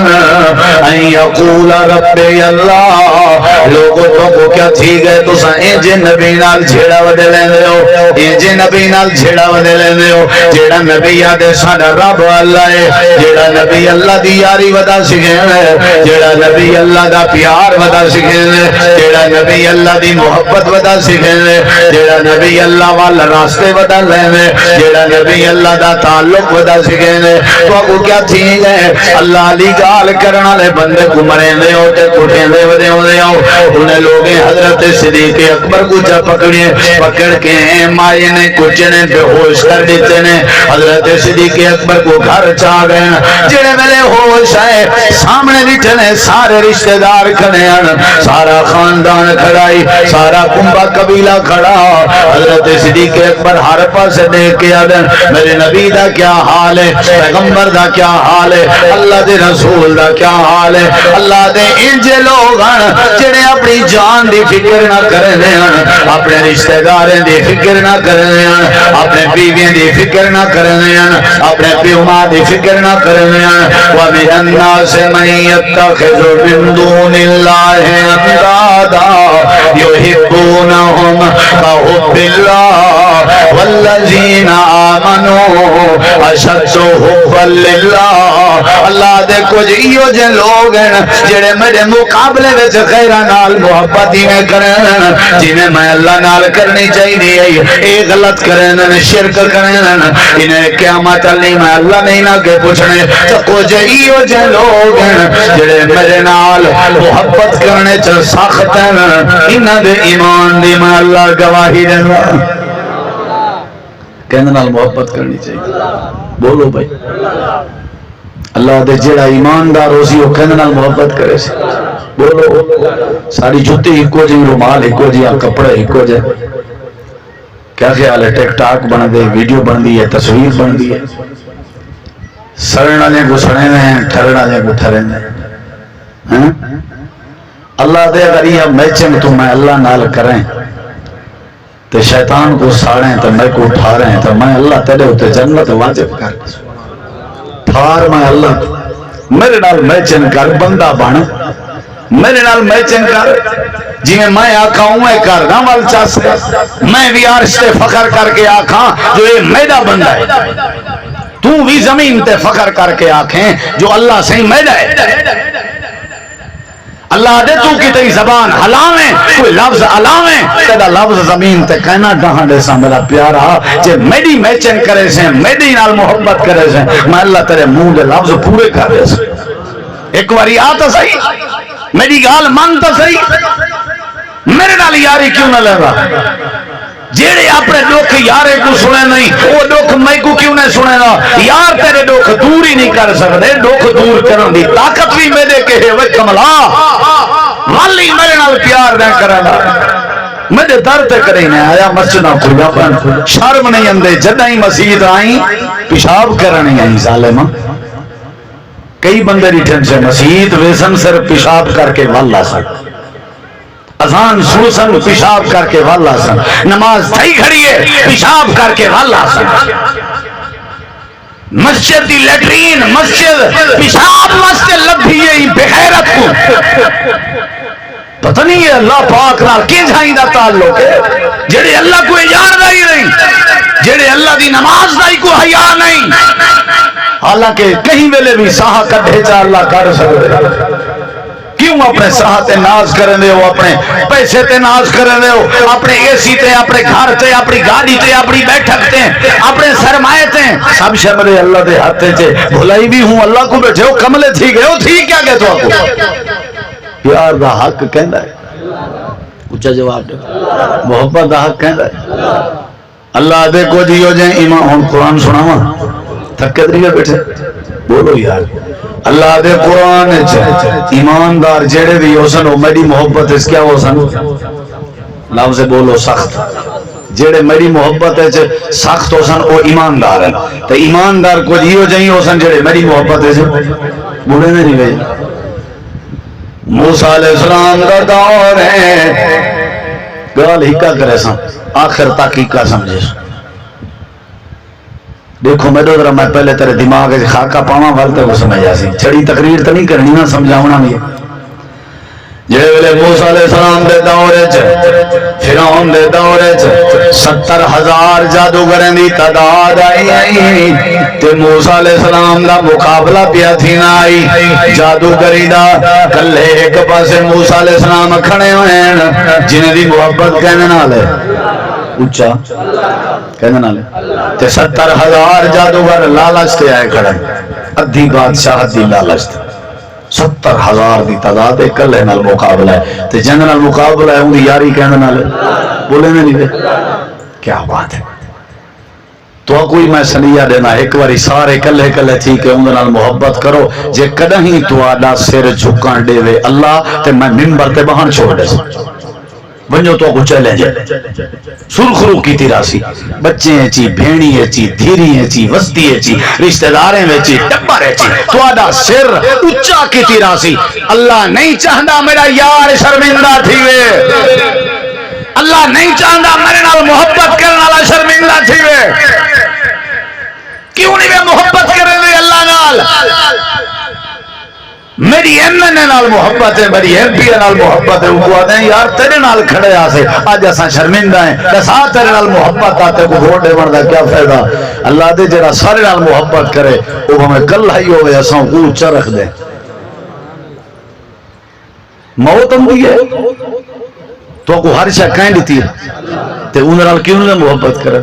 ان یقول ربی اللہ، لوگوں تو کو کیا تھی گئے تو سا اینجے نبی نال جھیڑا ودے لیندے ہو، اینجے نبی نال جھیڑا ودے لیندے ہو، جیڑا نبی آدھے ساڑا رب اللہ ہے، جیڑا نبی اللہ دی یاری ودا سکھیں ہے، جیڑا نبی اللہ دا پیار ودا سکھیں ہے، جیڑا نبی اللہ دی محبت ودا سکھیں ہے، جیڑا نبی اللہ والا راستے ودا لیندے، جیڑا نبی اللہ دا تعلق ودا سکھیں ہے، تو کو کیا تھی گئے، اللہ علی گال کرنا لے بندے کو مرین دے ہوتے کٹیں دے ودے ہو دے ہو، انہیں لوگیں حضرت صدیق اکبر کو جا پکڑ کے مائے نے کچھنے پہ ہوش کر دیتے نے، حضرت صدیق اکبر کو گھر چاہ گئے، جڑے میرے ہوش ہے سامنے بیٹھنے سارے رشتہ دار کھڑے ہیں، سارا خاندان کھڑائی، سارا کنبہ قبیلہ کھڑا، حضرت صدیق اکبر ہر پاس دیکھ کے آدھن میرے نبی دا کیا حال ہے، پیغمبر دا کیا حال ہے، اللہ دے رسول دا کیا حال ہے، اللہ دے انجے لوگ ہیں جنہیں اپنی جان دی فکر نہ کرنے ہیں، اپنے رشتہ داریں دی فکر نہ کرنے ہیں، اپنے بیویں دی فکر نہ کرنے ہیں، اپنے پیوما دی فکر نہ کرنے ہیں، وَمِنَ النَّاسِ مَن يَتَّخِذُ مِن دُونِ اللَّهِ أَندَادًا يُحِبُّونَهُمْ كَحُبِّ اللَّهِ وَالَّذِينَ آمَنُوا أَشَدُّ حُبًّا لِلَّهِ، اللہ دے کچھ ایو جے لوگ ہیں جڑے میرے مقابلے وچ غیراں نال محبت ہی میں کرن، جنہیں میں اللہ نال کرنی چاہیے اے غلط کرن، شرک کرن، انہیں قیامت علی میں اللہ نہیں نہ کے پوچھنے، تو کچھ ایو جے لوگ ہیں جڑے میرے نال محبت کرنے چل سخت ہیں، انہاں دے ایمان دی میں اللہ گواہی دینا، کہنے نال محبت کرنی چاہیے، بولو بھائی اللہ دے جڑا ایماندار ہو سی وہ کہنے نال محبت کرے سی، بولو ساری جوتی ایکو جی رومال ایکو جی کپڑے ایکو جے کیا خیال ہے ٹک ٹاک بن دے ویڈیو بن دی ہے تصویر بن دی ہے سڑن والے کو سڑے ہیں ٹھرن والے کو ٹھرے ہیں اللہ دے اگر یہ میچنگ تو میں اللہ نال کریں تو شیطان کو ساڑیں تو میں کو اٹھا رہے ہیں تو میں اللہ تیرے ہوتے جنت واجب کر ٹھار میں اللہ میرے نال میچنگ کر بندہ بن میرے نال میچنگ کر جی میں آکھا ہوں میں کر نہ وال چاس میں بھی عرش تے فخر کر کے آکھاں جو یہ میرا بندہ ہے تو بھی زمین تے فخر کر کے آکھیں جو اللہ سے میرا ہے اللہ دے تو کی تئی زبان ہلاویں کوئی لفظ ہلاویں تیرا لفظ زمین تے کہنا ڈہاں دے سا میرا پیارا جے میری میچن کرے سے میری نال محبت کرے سے میں اللہ تیرے منہ دے لفظ پورے کر دے سے ایک باری آتا صحیح میری گال مانتا صحیح میرے نال یاری کیوں نہ لے رہا جیڑے اپنے دکھ یارے کو سنے نہیں وہ دکھ میں کو کیوں نہ سنے نا یار تیرے دکھ دور ہی نہیں کر سکتے دکھ دور کرن دی طاقت بھی میرے کہ ہے وہ کملا والی میرے نال پیار نہ کرنا میرے در تے کرے نہ آیا مسجداں کھلیا پن شرم نہیں اندے جداں ہی مسجد آئی پیشاب کرنے آئی ظالما کئی بندے ریٹھن سے مسجد ویسن صرف پیشاب کر کے والا سک اذان سن پیشاب کر کے والا سن نماز تھئی کھڑی ہے پیشاب کر کے والا سن مسجد دی لیٹرین مسجد پیشاب مسجد لبھی ہے بغیرت کو پتہ نہیں ہے اللہ پاک نال کی جھائیں دا تعلق ہے جڑے اللہ کو جان ہی نہیں جڑے اللہ دی نماز دا کو حیا نہیں حالانکہ کہیں ویلے بھی ساہ کڈھے چا اللہ کر سکتے کیوں اپنے ساہ تے ناز کریں دے ہو اپنے پیسے تے ناز کریں دے ہو اپنے اے سی تے اپنے گھر تے اپنی گاڑی تے اپنی بیٹھک تے اپنے سرمائے تے سب شمرے اللہ دے ہاتھے تے بھلائی بھی ہوں اللہ کو بیٹھے ہو کملے تھی گئے ہو تھی کیا گئے تو آپ کو پیار دا حق کہندا ہے اچھا جواب دے محبت دا حق کہندا ہے اللہ دے کو دیو جائیں ایمان ہم قرآن سناواں تھکے دریے بیٹھے بولو یار اللہ دے قرآن ایماندار جڑے بھی ہو سن میری محبت اس کیا ہو سن لفظ بولو سخت جڑے میری محبت ہے سخت ہو سن وہ ایماندار ہیں تو ایماندار کو دیو جائیں ہو سن جڑے میری محبت ہے بولے نہیں گئے موسیٰ علیہ السلام کا دور ہے گال ہی کا کرے سن آخر تک ہی کا سمجھے دیکھو میرے ذرا میں پہلے تیرے دماغ خاکہ پاواں والتے کو سمجھا سی چھڑی تقریر تو نہیں کرنی نہ سمجھاونا بھی جڑے ویلے موسیٰ علیہ السلام دے دورے چ فرعون دے دورے چ 70,000 جادوگریں دی تعداد آئی تے موسیٰ علیہ السلام دا مقابلہ پیا تھی نہ آئی جادوگری دا کلے ایک پاسے موسیٰ علیہ السلام کھڑے ہوئے ہیں جنہیں دی محبت کہنے نہ لے اچھا کہنے نہ لے تے 70,000 جادوگر لالچ تے آئے کھڑے ادھی بادشاہت دی لالچ تے 70,000 دی تعداد ایک کلے نال مقابلہ ہے تے جن نال مقابلہ ہے ان دی یاری کہنے نہ لے بولے نہیں دے کیا بات ہے تو کوئی میں سنیہ دینا ایک باری سارے کلے کلے تھی کہ ان نال محبت کرو جے کدہیں تو آڈا سر جھکان دے وے اللہ تے میں منبر تے بہن چھوڑ دے ونجو تو کو چلے جائے سرخرو کی تیرا سی بچے ہیں چی بھینی ہے چی دھیری ہے چی وسطی ہے چی رشتہ داریں میں چی ٹبر ہے چی تو آدھا سر اچھا کی تیرا سی اللہ نہیں چاہتا میرا یار شرمندہ تھی وے اللہ نہیں چاہتا میرے نال محبت کرنے والا شرمندہ تھی وے کیوں نہیں میں محبت کرنے دے اللہ نال میری ایم این اے نال محبت ہے میری ایم پی اے نال محبت ہے وہ کہتے ہیں یار تیرے نال کھڑے آسے آج ایسا شرمندہ ہیں دسا تیرے نال محبت آتے کو گھوڑ دے بڑھتا کیا فائدہ اللہ دے جرا سارے نال محبت کرے وہ ہمیں کل ہی ہوئے ایسا اونچا رکھ دے موت ہم بھی ہے تو کو ہر شاہ کہیں دیتی ہے تے انہوں نال کیوں نے محبت کرے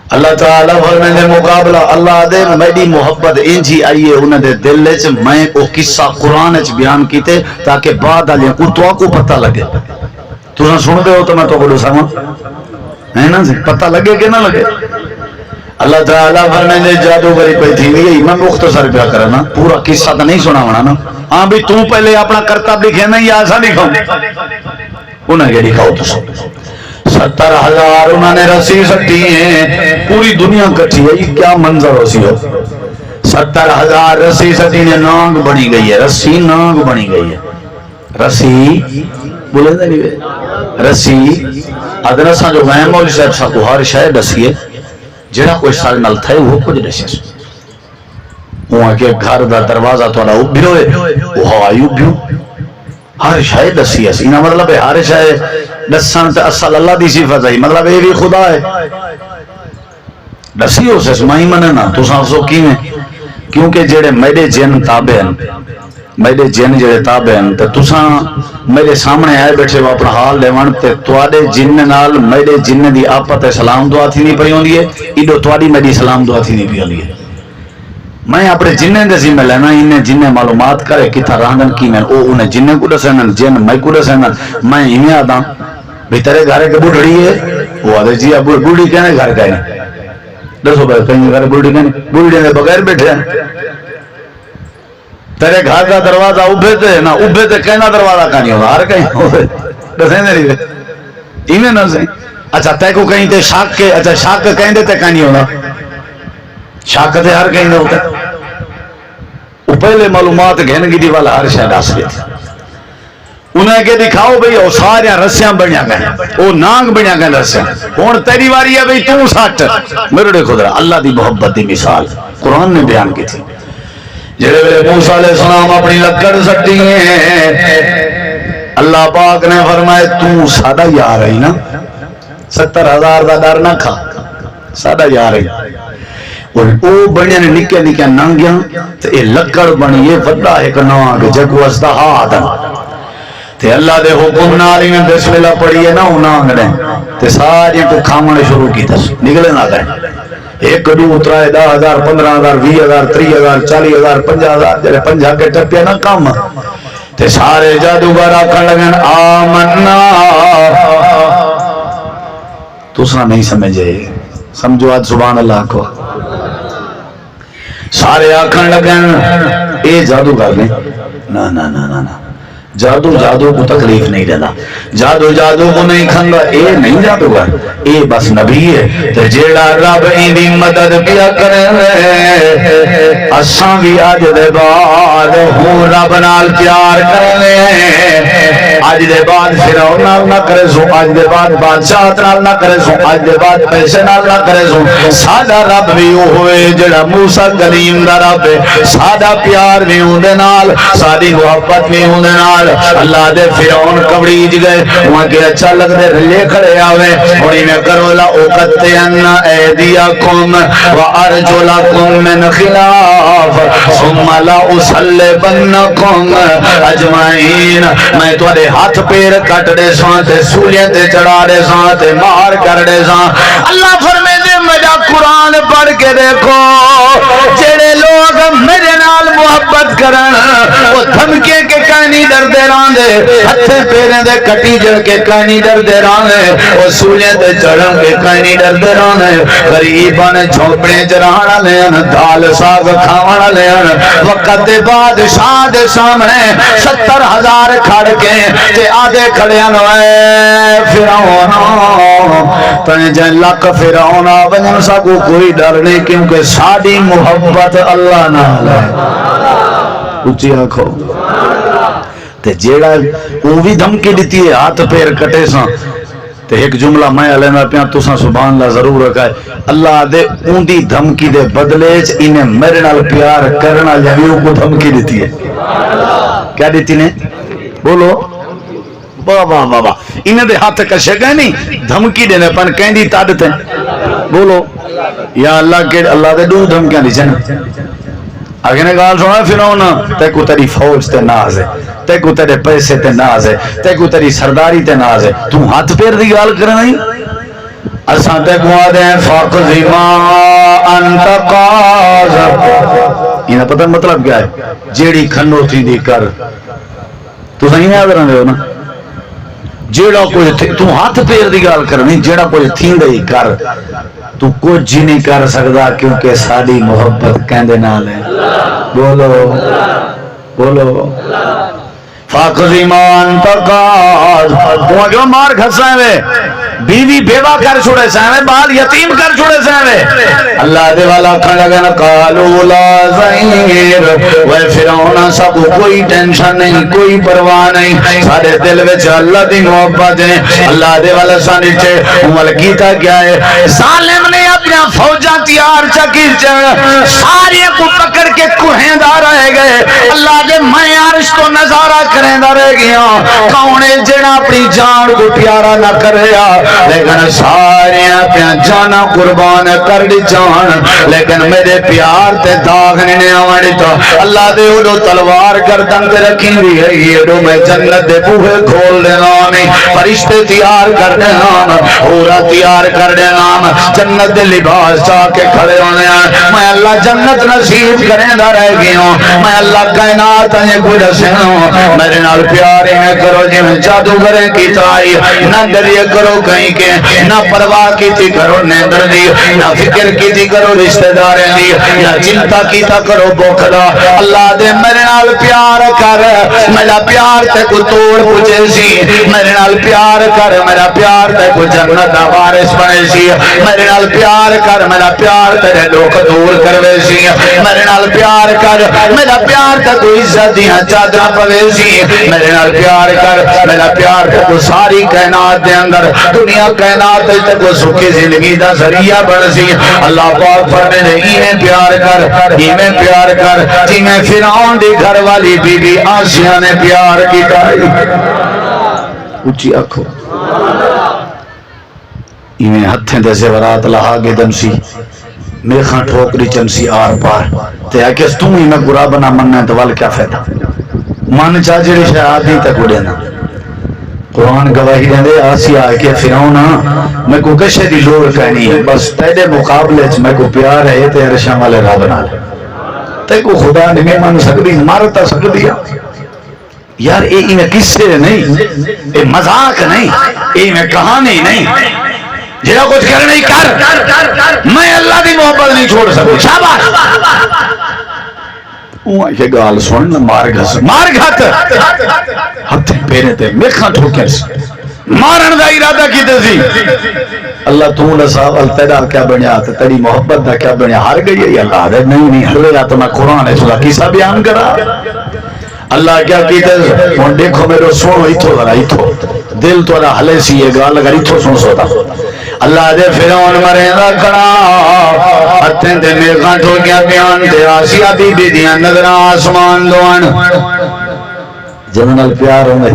اللہ تعالیٰ فرمائے مقابلہ اللہ دے میری محبت انجی آئیے انہیں دے دل چ میں کو قصہ قرآن چ بیان کیتے تاکہ بعد آلیں کو تو کو پتہ لگے تو نہ سن دے ہو تو میں تو کو سامن ہے نا پتہ لگے کہ نہ لگے اللہ تعالیٰ فرمائے جادوگری پہ تھی گئی. میں مختصر پیا کرنا, پورا قصہ تو نہیں سنا ہونا نا. ہاں بھی تو پہلے اپنا کرتب لکھے نا یا ایسا لکھاؤ, انہیں کیا لکھاؤ تو 70,000 انہوں نے رسی سٹی ہیں, پوری دنیا کٹھی ہے. کیا منظر ہو سی ہو, 70,000 رسی سٹی نے نانگ بنی گئی ہے. رسی نانگ بنی گئی ہے. رسی بولے نا نہیں رسی ادرساں جو میں مول صاحب سا کو ہر شاید دسیے جڑا کوئی سال نل تھے وہ کچھ دسیے وہاں کے گھر دا دروازہ تھوڑا ابھی ہوئے وہ ہوائی ابھی ہر شاید دسیے انہا مطلب ہے ہر شاید دسان تے اصل اللہ دی صفت ہے, مطلب یہ بھی خدا ہے. دسی ہو سس مائی مننا تو سانسو کی میں کیونکہ جڑے میرے جن تابع ہیں, میرے جن جڑے تابع ہیں تے تساں میرے سامنے آئے بیٹھے وہ اپنا حال لیوان تے تواڈے جن نال میرے جن دی آپت سلام دعا تھی نہیں پئی ہوندی ہے, ایڈو تواڈی میری سلام دعا تھی نہیں پئی ہوندی ہے. میں اپنے جنیں دے ذمہ لینا, انہیں جنیں معلومات کرے کتھا راندن کی میں او انہیں جنیں کو دسنن جن میں کو دسنن. میں انہیں آدھا بھی تیرے گھر کے بڑھڑی ہے, وہ آدھے جی اب بڑھڑی کہنے گھر کہنے دسو بھائی کہیں گھر بڑھڑی کہنے, بڑھڑی نے بغیر بیٹھے ہیں. تیرے گھر کا دروازہ ابھے تے نا ابھے تے کہنا دروازہ کہانی ہوگا ہر کہیں ہوئے دسیں دے رہی ایمیں نہ سے. اچھا تے کو کہیں تے شاک کے, اچھا شاک کہیں دے تے کہانی ہوگا شاک تے ہر کہیں دے ہوتا ہے. وہ پہلے معلومات گھنگی دی والا ہر شاید آس گئے تھے. انہیں کہ دکھاؤ بھئی او سارے رسیاں بڑھیا گئے, او نانگ بڑھیا گئے رسیاں. کون تیری واری ہے بھئی تو ساٹھ میرے دے خدا اللہ دی محبت دی مثال قرآن نے بیان کی تھی. جڑے ویلے موسیٰ علیہ السلام اپنی لکڑ سٹی ہیں, اللہ پاک نے فرمائے تو سادہ یار ہے نا, 70,000 دا ڈر نہ کھا, سادہ یار ہے. اور او بڑھیا نے نکے نکے نانگیاں تے اے لکڑ بنی یہ وڈا ایک نانگ جگو ازدہ آدم تے اللہ دے حکم نالی میں بسم اللہ پڑھی ہے نا وہ نانگ نے تے ساری کو کھامنے شروع کی تھا نکلے نہ گئے. ایک دو اترائے 10,000 15,000 20,000 30,000 40,000 50,000 جڑے 50 کے ٹپے نا کام تے سارے جادوگر آکھن لگن آمنا. دوسرا نہیں سمجھے, سمجھو آج سبحان اللہ کو. سارے آکھن لگن اے جادوگر نے نا نا نا نا نا جادو جادو کو تکلیف نہیں دینا, جادو جادو کو نہیں کھنگا, اے نہیں جادوگر, اے بس نبی ہے. تے جیڑا رب ایندی مدد پیا کرے اساں بھی اج دے بعد ہوں رب نال پیار کرنے, اج دے بعد فرعون نال نہ کرے سو, اج دے بعد بادشاہ نال نہ کرے سو, اج دے بعد پیسے نال نہ کرے سو. ساڈا رب بھی او ہوئے جڑا موسیٰ کلیم دا رب ہے, ساڈا پیار بھی اون دے نال, ساڈی محبت بھی اون دے نال. اللہ دے فرعون کبڑیج گئے وہاں کے اچھا لگ دے لے کھڑے آوے ہوڑی میں کرو لا اقتین ایدیکم و ارجلکم من خلاف ثم لا اسلبنکم اجمعین. میں تواڈے ہاتھ پیر کٹ دے ساں تے سولیاں تے چڑھا دے ساں تے مار کر دے ساں. اللہ فرمائے دے میرا قرآن پڑھ کے دیکھو جڑے لوگ میرے نال محبت کرن وہ دھمکے کے کہنی ڈردے راندے, ہتھے پیریں دے کٹی جڑ کے کہنی ڈردے راندے, وہ سولیں دے چڑھن کے کہنی ڈردے راندے. غریباں جھونپڑے چرانا لین دال ساگ کھاوانا لین وقت دے بادشاہ دے سامنے 70,000 کھڑ کے تے آدھے کھڑیاں نوائے فرعون تنجے لک فرعون آبن سا کو کوئی ڈر نہیں کیونکہ ساڑی محبت اللہ نال ہے. اچھی آنکھو تے جیڑا وہ بھی دھمکی دیتی ہے ہاتھ پیر کٹے ساں تے ایک جملہ میں علینا پیاں تو ساں سبحان اللہ ضرور رکھا ہے. اللہ دے اون دی دھمکی دے بدلے انہیں میرے نال پیار کرنا جاویوں کو دھمکی دیتی ہے. کیا دیتی نے بولو واہ واہ واہ واہ, انہیں دے ہاتھ کشے گئے نہیں دھمکی دینے پن کہیں دی تادتے بولو یا اللہ کے اللہ دے دو دھمکیاں دی جن آگے نے گال سنا فرعون تے کو تیری فوج تے ناز ہے, تے کو تیرے پیسے تے ناز ہے, تے کو تیری سرداری تے ناز ہے, تو ہاتھ پیر دی گال کرنا نہیں. اساں تے کو آدھے فاقضی ما انت قاض, یہ پتہ مطلب کیا ہے جیڑی کھنو تھی دی کر. تو صحیح یاد رہنے ہو نا, جیڑا کوئی تو ہاتھ پیر دی گال کرنی جیڑا کوئی تھی دی کر. تو کچھ ہی نہیں کر سکتا کیونکہ ساری محبت کہندے نال ہے. بولو بولو فاقد ایمان تقاض وہ جو مار کھسا ہے بیوی بیوہ کر چھوڑے سامنے بال یتیم کر چھوڑے سامنے اللہ دے والا کھڑا گنا قالو لا زہیر وہ فرعون سب کوئی ٹینشن نہیں کوئی پرواہ نہیں سارے دل وچ اللہ دی محبت ہے. اللہ دے والا سانے چے عمل کیتا کیا ہے ظالم نے اپنا فوجاں تیار چکی سارے کو پکڑ کے کوہیندا رہ گئے. اللہ دے میں عرش تو نظارہ کریندا رہ گیا کون ہے جڑا اپنی جان کو پیارا نہ کریا لیکن سارے اپنا جانا قربان کر دی جان لیکن میرے پیار تے داغ نہیں آوانی تو اللہ دے اڑو تلوار گردن تے رکھی دی ہے یہ میں جنت دے بوہے کھول دینا میں فرشتے تیار کر دینا اورا تیار کر دینا جنت دے لباس چاہ کے کھڑے ہونے ہیں میں اللہ جنت نصیب کریں دا رہ گیا ہوں میں اللہ کائنات ہے کوئی رسے ہوں میرے نال پیارے میں کرو جی میں جادوگریں کی تائی نہ دریے کرو کہیں کے نہ پرواہ کی تھی کرو نیندر دی نہ فکر کی تھی کرو رشتہ داریں دی نہ چنتا کی تھا کرو بوکھلا اللہ دے میرے نال پیار کر میرا پیار تے کو توڑ پوچھے سی میرے نال پیار کر میرا پیار تے کو جنت وارث بنے سی میرے نال پیار کر میرا پیار تیرے دکھ دور کروے سی میرے نال پیار کر میرا پیار تے کو عزت دیاں چادر پوے سی میرے نال پیار کر میرا پیار تے کو ساری کائنات دے اندر دنیا کائنات تے کو سکھی زندگی دا ذریعہ بن سی. اللہ پاک فرماتے ہیں ایویں پیار کر ایویں پیار کر جویں فرعون دی گھر والی بی بی آسیہ نے پیار کیتا. اونچی آکھو ایویں ہتھیں دے زیورات لہا کے دم سی میخاں ٹھوکری چمسی آر پار تے آکے تم ہی میں برا بنا مننا تو وال کیا فائدہ من چاہ جڑی شاید نہیں تک اڑے نا. قرآن گواہی دے آسیہ کہ فرعون میں کو کشے دی لوڑ کہنی ہے بس تیرے مقابلے میں کو پیار ہے تے عرشاں والے رب نال تے کو خدا نہیں مان سکدی مارتا سکدی یار اے میں قصے نہیں اے مذاق نہیں اے میں کہانی نہیں جڑا کچھ کرنا ہی کر میں اللہ دی محبت نہیں چھوڑ سکتا. شاباش اوہ یہ گال سن مار گھت ہتھیں پیرے تے میکھاں ٹھوکر مارن دا ارادہ کیتے سی. اللہ تو نے سوال تیرا کیا بنیا تے تیری محبت دا کیا بنیا ہار گئی ہے اللہ دے نہیں ہلیا تو میں قرآن اس کا قصہ بیان کرا. اللہ کیا کیتے ہن دیکھو میرے سنو ایتھو ذرا ایتھو دل تو ہلے سی یہ گال اگر ایتھو سن سوتا اللہ دے فرعون مرے دا کڑا ہتھیں تے میکھاں ٹھوکیاں بیان تے آسیہ بی بی دیاں نظراں آسمان دوان جن نال پیار ہوندے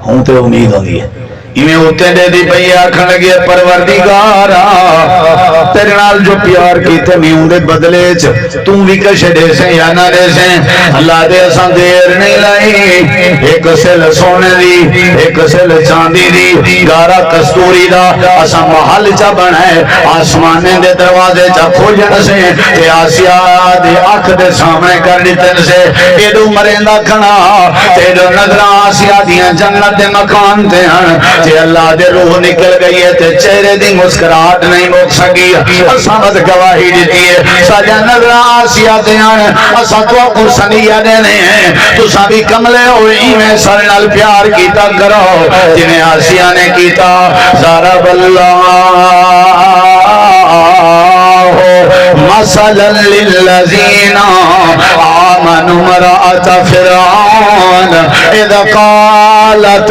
ہوں تے امید ہوندی ہے ایویں اوتے دے دی پئی آکھن لگے پروردگارا تیرے نال جو پیار کیتے میں اون دے بدلے چ تو وی کچھ دے سے یا نہ دے سے اللہ دے اساں دیر نہیں لائی ایک سل سونے دی ایک سل چاندی دی گارا کستوری دا اساں محل چا بنائے آسمان دے دروازے چا کھولن سے تے آسیہ دے اکھ دے سامنے کر دتن سے ایڈو مریندا کھنا تے جو نظر آسیہ دیاں جنت دے مکان تے ہن تے اللہ دے روح نکل گئی ہے تے چہرے دی مسکراہٹ نہیں موک سکی اساں بس گواہی دیتی ہے ساڈا نظر آسیہ تے ہن اساں تو کو سنیا دینے ہیں تساں بھی کملے ہوئی میں سر نال پیار کیتا کرو جویں آسیہ نے کیتا. ضرب اللہ مثلا للذین آمنوا امرأة فرعون اذ قالت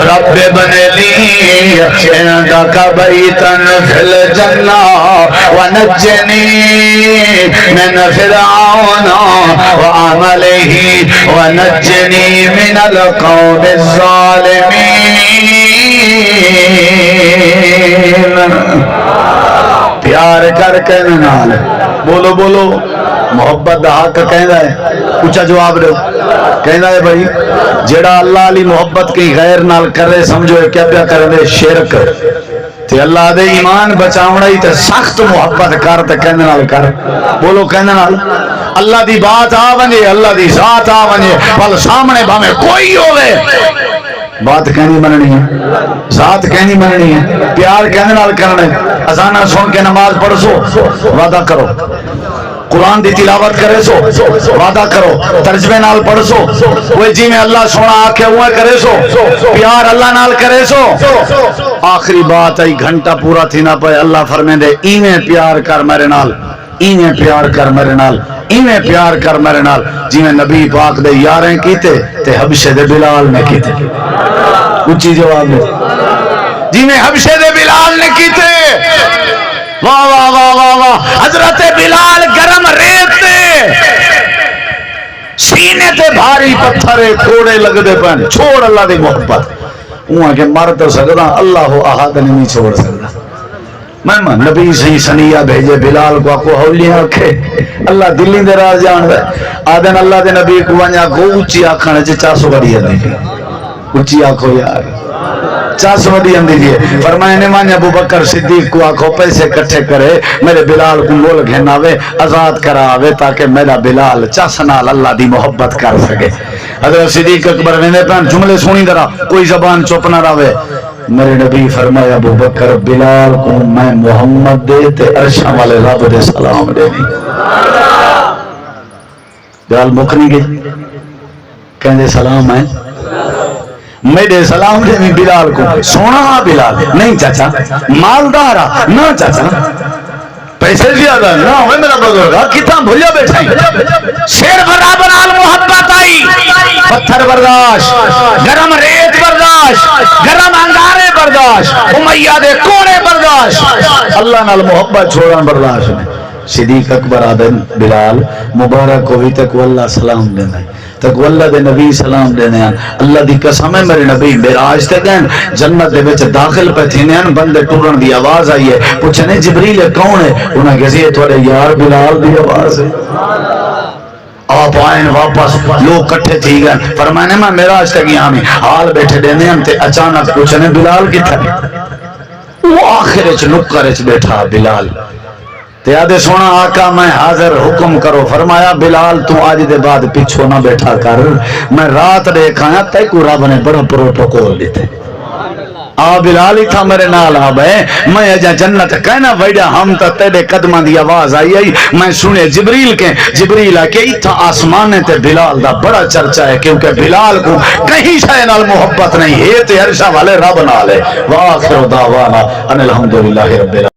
رب ابن لي عندك بيتا في الجنة ونجني من فرعون وعمله ونجني من القوم الظالمين. پیار کر کے نال بولو بولو محبت دا حق کہندا ہے اونچا جواب دو کہندا ہے بھائی جڑا اللہ علی محبت کی غیر نال کرے سمجھو کیا پیا کرے شرک تے اللہ دے ایمان بچاونا ہی تے سخت محبت کر تے کہندے نال کر بولو کہندے نال اللہ دی بات آ ونجے اللہ دی ذات آ ونجے پل سامنے بھاویں کوئی ہوے بات کہنی مننی ہے، ذات کہنی مننی ہے، پیار کہنے نال کرنے، اذانہ سن کے نماز پڑھ سو وعدہ کرو، قرآن دی تلاوت کرے سو وعدہ کرو، ترجمے نال پڑھ سو، وہ جی میں اللہ سونا آکھے ہوئے کرے سو، پیار اللہ نال کرے سو۔ آخری بات آئی گھنٹہ پورا تھی نہ پائے، اللہ فرمائے دے ایویں پیار کر میرے نال، ایویں پیار کر میرے نال، ایویں پیار کر میرے نال جی میں نبی پاک دے یاریں کیتے تے حبشے دے بلال نے کیتے، اچھی جواب دے، جی میں حبشے دے بلال نے کیتے، واہ واہ واہ واہ واہ، حضرت بلال گرم ریت تے سینے تے بھاری پتھرے کوڑے لگ دے پہن، چھوڑ اللہ دی محبت، وہاں کے مر تو سکتا اللہ احد نہیں چھوڑ سکتا۔ میں نبی صحیح سنیہ بھیجے بلال کو آکو ہولیاں رکھے، اللہ دلی دے راز جان دے آدن اللہ دے نبی کو وانیا کو اچھی آکھانے چے 400 بڑی ہے دیکھے، اچھی آکھو یار 400 بڑی ہے دیکھے، فرمائے نے وانیا ابو بکر صدیق کو آکھو پیسے کٹھے کرے میرے بلال کو مول گھناوے آزاد کراوے تاکہ میرا بلال چاسنال اللہ دی محبت کر سکے۔ حضرت صدیق اکبر نے پہن جملے سونی درہ کوئی زبان چپ نہ رہے، میرے نبی فرمایا ابو بکر بلال کو میں محمد دے تے عرشاں والے رب دے سلام دے نہیں، بلال مکنی گئی کہنے سلام ہے میرے سلام دے نہیں بلال کو، سونا بلال نہیں چاچا، مالدارا نہ چاچا، پیسے زیادہ نہ ہوئے میرا بزرگا کتنا بھولیا بیٹھا ہی، شیر برابر آل محبت آئی، پتھر برداشت، گرم ریت برداشت، گرم انگارے برداشت، امیہ دے کوڑے برداشت، اللہ نال محبت چھوڑا برداشت نے۔ صدیق اکبر آدن بلال مبارک ہوئی تک واللہ سلام دینا ہے، تک واللہ دے نبی سلام دینے ہیں، اللہ دی قسم ہے میرے نبی معراج تے گئے جنت دے وچ داخل پہ تھینے ہیں، بندے ٹورن دی آواز آئی ہے، پوچھنے جبریل کون ہے، انہاں کہتے ہیں تھوڑے یار بلال دی آواز ہے، آپ آئین واپس لوگ کٹھے تھی گئے، فرمانے میں معراج تے گیا ہمیں حال بیٹھے دینے ہیں تے اچانک پوچھنے بلال کی تھا، وہ آخر اچ نکر اچ بیٹھا بلال تے آدھے سونا آقا میں حاضر حکم کرو، فرمایا بلال تو آج دے بعد پچھو نہ بیٹھا کر، میں رات دیکھایا تے کو رب نے بڑا پروٹوکول دیتے، آ بلال ہی تھا میرے نال آ بے میں اجا جنت کہنا ویڈا ہم تا تیرے قدمہ دی آواز آئی میں سنے جبریل کے جبریل آ کے اتھا آسمانے تے بلال دا بڑا چرچا ہے کیونکہ بلال کو کہیں شاہ نال محبت نہیں ہے تے عرشہ والے رب نال ہے۔ وآخر دعوانا ان الحمدللہ رب العالمین۔